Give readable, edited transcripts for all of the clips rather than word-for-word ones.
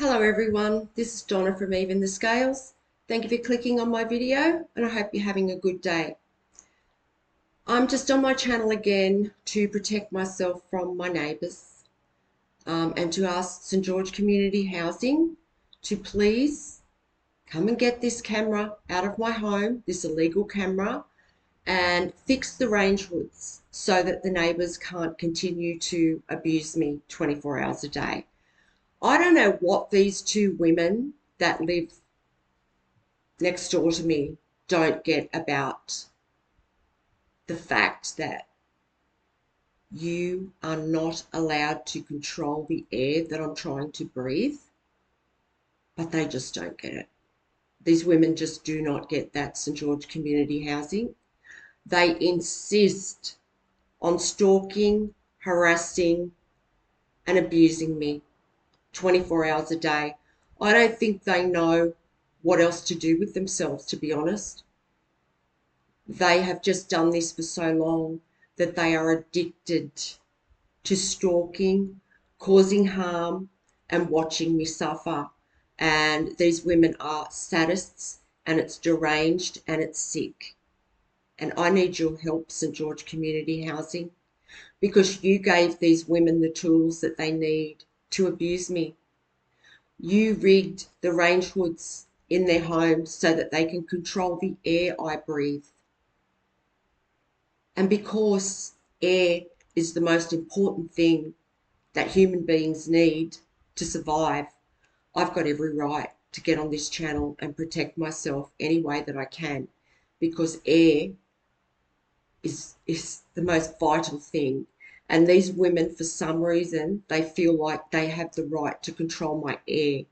Hello everyone, this is Donna from Even the Scales. Thank you for clicking on my video and I hope you're having a good day. I'm just on my channel again to protect myself from my neighbours and to ask St George Community Housing to please come and get this camera out of my home, this illegal camera, and fix the range hoods so that the neighbours can't continue to abuse me 24 hours a day. I don't know what these two women that live next door to me don't get about the fact that you are not allowed to control the air that I'm trying to breathe, but they just don't get it. These women just do not get that, St George Community Housing. They insist on stalking, harassing, and abusing me 24 hours a day. I don't think they know what else to do with themselves, to be honest. They have just done this for so long that they are addicted to stalking, causing harm, and watching me suffer. And these women are sadists, and it's deranged, and it's sick. And I need your help, St George Community Housing, because you gave these women the tools that they need to abuse me. You rigged the range hoods in their homes so that they can control the air I breathe. And because air is the most important thing that human beings need to survive, I've got every right to get on this channel and protect myself any way that I can, because air is the most vital thing. And these women, for some reason, they feel like they have the right to control my air.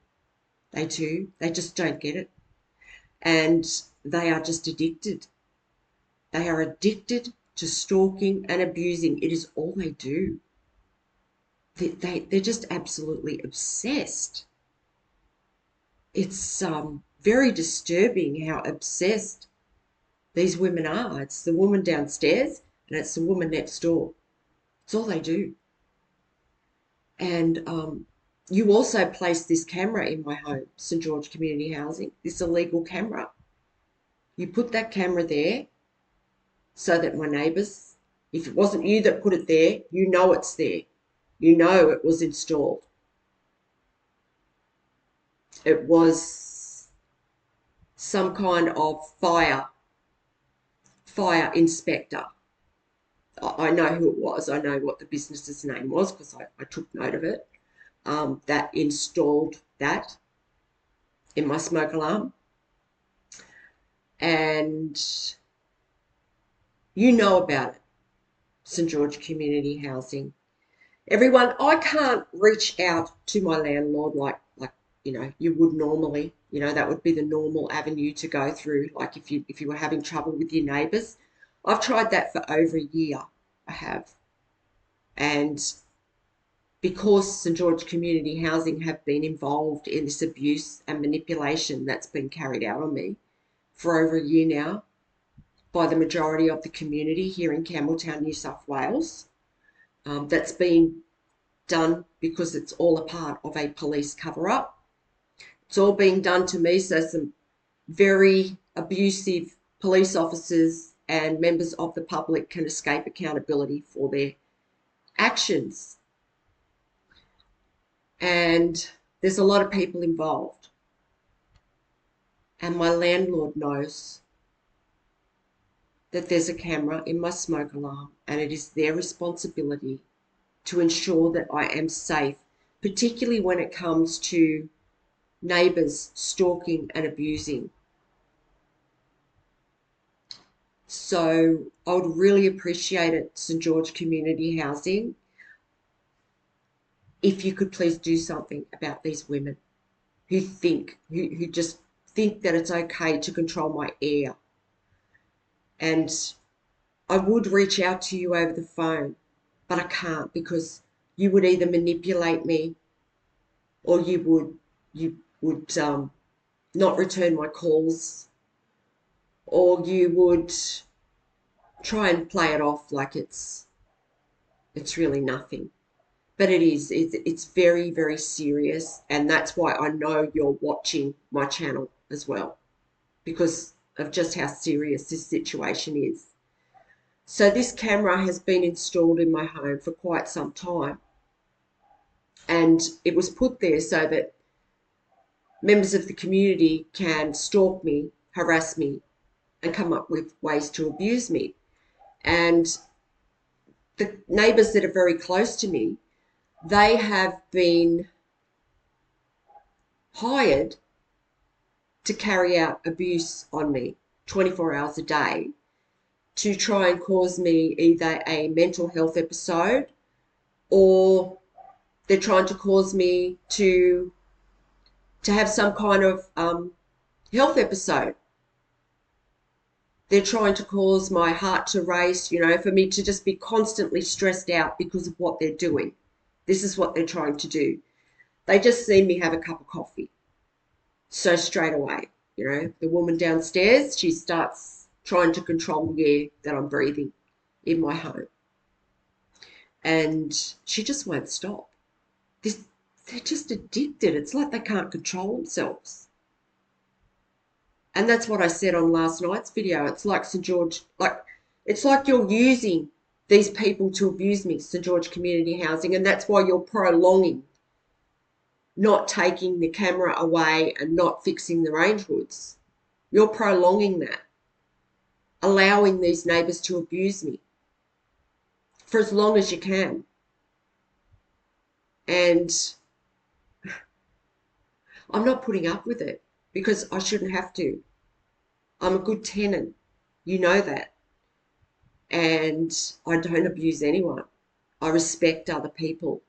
They do. They just don't get it. And they are just addicted. They are addicted to stalking and abusing. It is all they do. They're just absolutely obsessed. It's very disturbing how obsessed these women are. It's the woman downstairs and it's the woman next door. It's all they do. And you also placed this camera in my home, St George Community Housing, this illegal camera. You put that camera there so that my neighbours, if it wasn't you that put it there, you know it's there. You know it was installed. It was some kind of fire inspector. I know who it was. I know what the business's name was because I took note of it. That installed that in my smoke alarm. And you know about it, St George Community Housing. Everyone, I can't reach out to my landlord like you would normally. That would be the normal avenue to go through. Like if you were having trouble with your neighbours. I've tried that for over a year. I have. And because St George Community Housing have been involved in this abuse and manipulation that's been carried out on me for over a year now by the majority of the community here in Campbelltown, New South Wales, that's been done because it's all a part of a police cover-up. It's all being done to me so some very abusive police officers and members of the public can escape accountability for their actions. And there's a lot of people involved. And my landlord knows that there's a camera in my smoke alarm and it is their responsibility to ensure that I am safe, particularly when it comes to neighbours stalking and abusing. So I would really appreciate it, St George Community Housing, if you could please do something about these women who just think that it's okay to control my air. And I would reach out to you over the phone, but I can't because you would either manipulate me or you would not return my calls, or you would try and play it off like it's really nothing. But it's very, very serious. And that's why I know you're watching my channel as well, because of just how serious this situation is. So this camera has been installed in my home for quite some time. And it was put there so that members of the community can stalk me, harass me, and come up with ways to abuse me. And the neighbours that are very close to me, they have been hired to carry out abuse on me 24 hours a day to try and cause me either a mental health episode, or they're trying to cause me to have some kind of health episode. They're trying to cause my heart to race, for me to just be constantly stressed out because of what they're doing. This is what they're trying to do. They just see me have a cup of coffee. So straight away, the woman downstairs, she starts trying to control the air that I'm breathing in my home. And she just won't stop. They're just addicted. It's like they can't control themselves. And that's what I said on last night's video. It's like St. George, it's like you're using these people to abuse me, St. George Community Housing, and that's why you're prolonging not taking the camera away and not fixing the range hoods. You're prolonging that, allowing these neighbours to abuse me for as long as you can. And I'm not putting up with it because I shouldn't have to. I'm a good tenant. You know that. And I don't abuse anyone. I respect other people.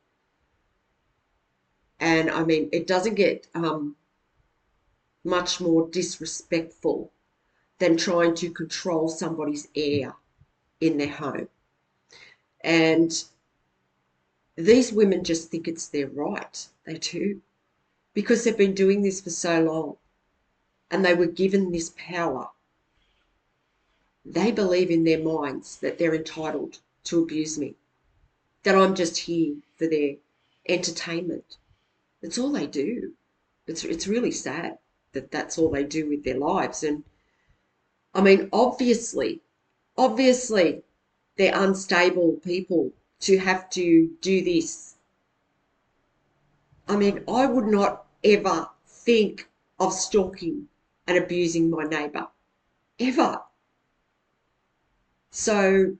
And I mean, it doesn't get much more disrespectful than trying to control somebody's air in their home. And these women just think it's their right. They do. Because they've been doing this for so long and they were given this power. They believe in their minds that they're entitled to abuse me, that I'm just here for their entertainment. It's all they do. It's really sad that that's all they do with their lives. And I mean, obviously, they're unstable people to have to do this. I mean, I would not ever think of stalking and abusing my neighbour, ever. So,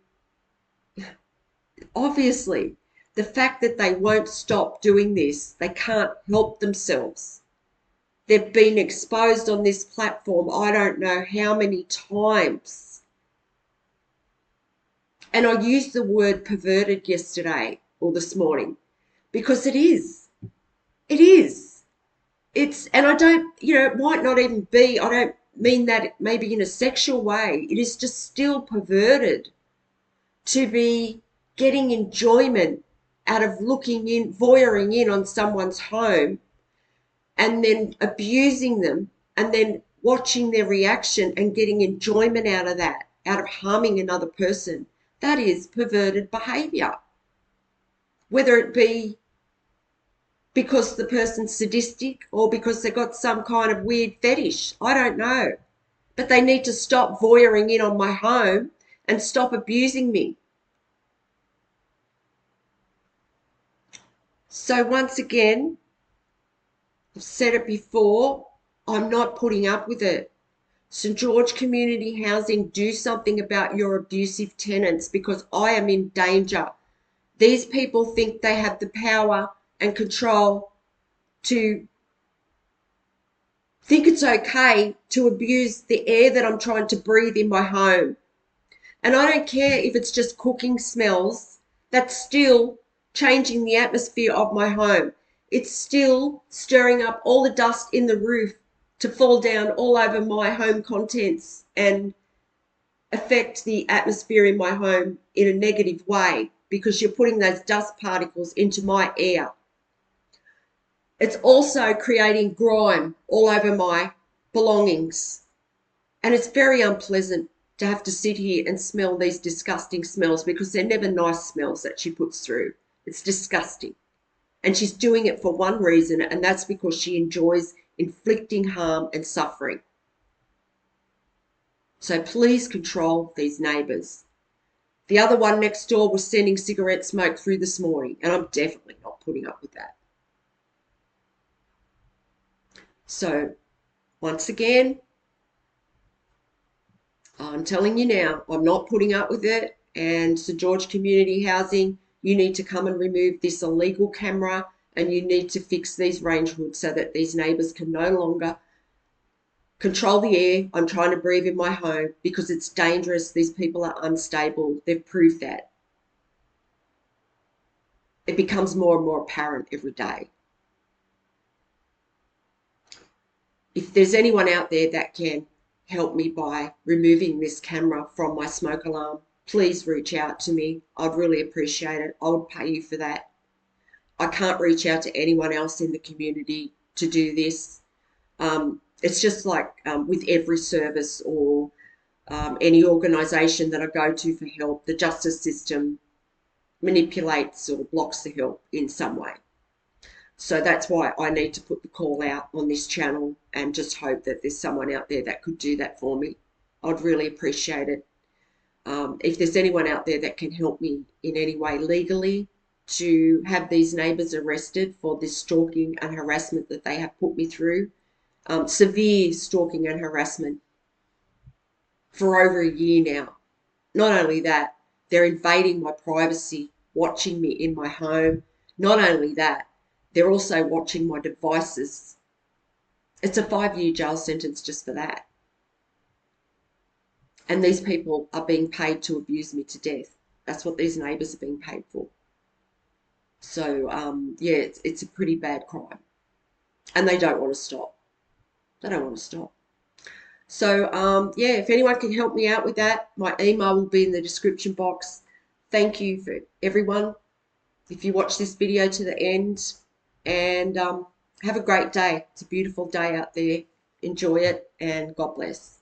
obviously, the fact that they won't stop doing this, they can't help themselves. They've been exposed on this platform I don't know how many times. And I used the word perverted yesterday or this morning because it is. It is. And I don't, it might not even be, I don't mean that maybe in a sexual way. It is just still perverted to be getting enjoyment out of looking in, voyeuring in on someone's home and then abusing them and then watching their reaction and getting enjoyment out of that, out of harming another person. That is perverted behaviour. Whether it be because the person's sadistic or because they've got some kind of weird fetish, I don't know. But they need to stop voyeuring in on my home and stop abusing me. So once again, I've said it before, I'm not putting up with it. St. George Community Housing, do something about your abusive tenants because I am in danger. These people think they have the power and control to think it's okay to abuse the air that I'm trying to breathe in my home. And I don't care if it's just cooking smells, that's still changing the atmosphere of my home. It's still stirring up all the dust in the roof to fall down all over my home contents and affect the atmosphere in my home in a negative way because you're putting those dust particles into my air. It's also creating grime all over my belongings. And it's very unpleasant to have to sit here and smell these disgusting smells because they're never nice smells that she puts through. It's disgusting. And she's doing it for one reason, and that's because she enjoys inflicting harm and suffering. So please control these neighbours. The other one next door was sending cigarette smoke through this morning, and I'm definitely not putting up with that. So once again, I'm telling you now, I'm not putting up with it. And St George Community Housing, you need to come and remove this illegal camera, and you need to fix these range hoods so that these neighbours can no longer control the air I'm trying to breathe in my home, because it's dangerous. These people are unstable. They've proved that. It becomes more and more apparent every day. If there's anyone out there that can help me by removing this camera from my smoke alarm, please reach out to me. I'd really appreciate it. I would pay you for that. I can't reach out to anyone else in the community to do this. It's just like with every service or any organisation that I go to for help, the justice system manipulates or blocks the help in some way. So that's why I need to put the call out on this channel and just hope that there's someone out there that could do that for me. I'd really appreciate it. If there's anyone out there that can help me in any way legally to have these neighbours arrested for this stalking and harassment that they have put me through, severe stalking and harassment for over a year now. Not only that, they're invading my privacy, watching me in my home. Not only that, they're also watching my devices. It's a 5-year jail sentence just for that. And these people are being paid to abuse me to death. That's what these neighbours are being paid for. So, yeah, it's a pretty bad crime. And they don't want to stop. They don't want to stop. So, yeah, if anyone can help me out with that, my email will be in the description box. Thank you for everyone. If you watch this video to the end, and have a great day. It's a beautiful day out there. Enjoy it, and God bless.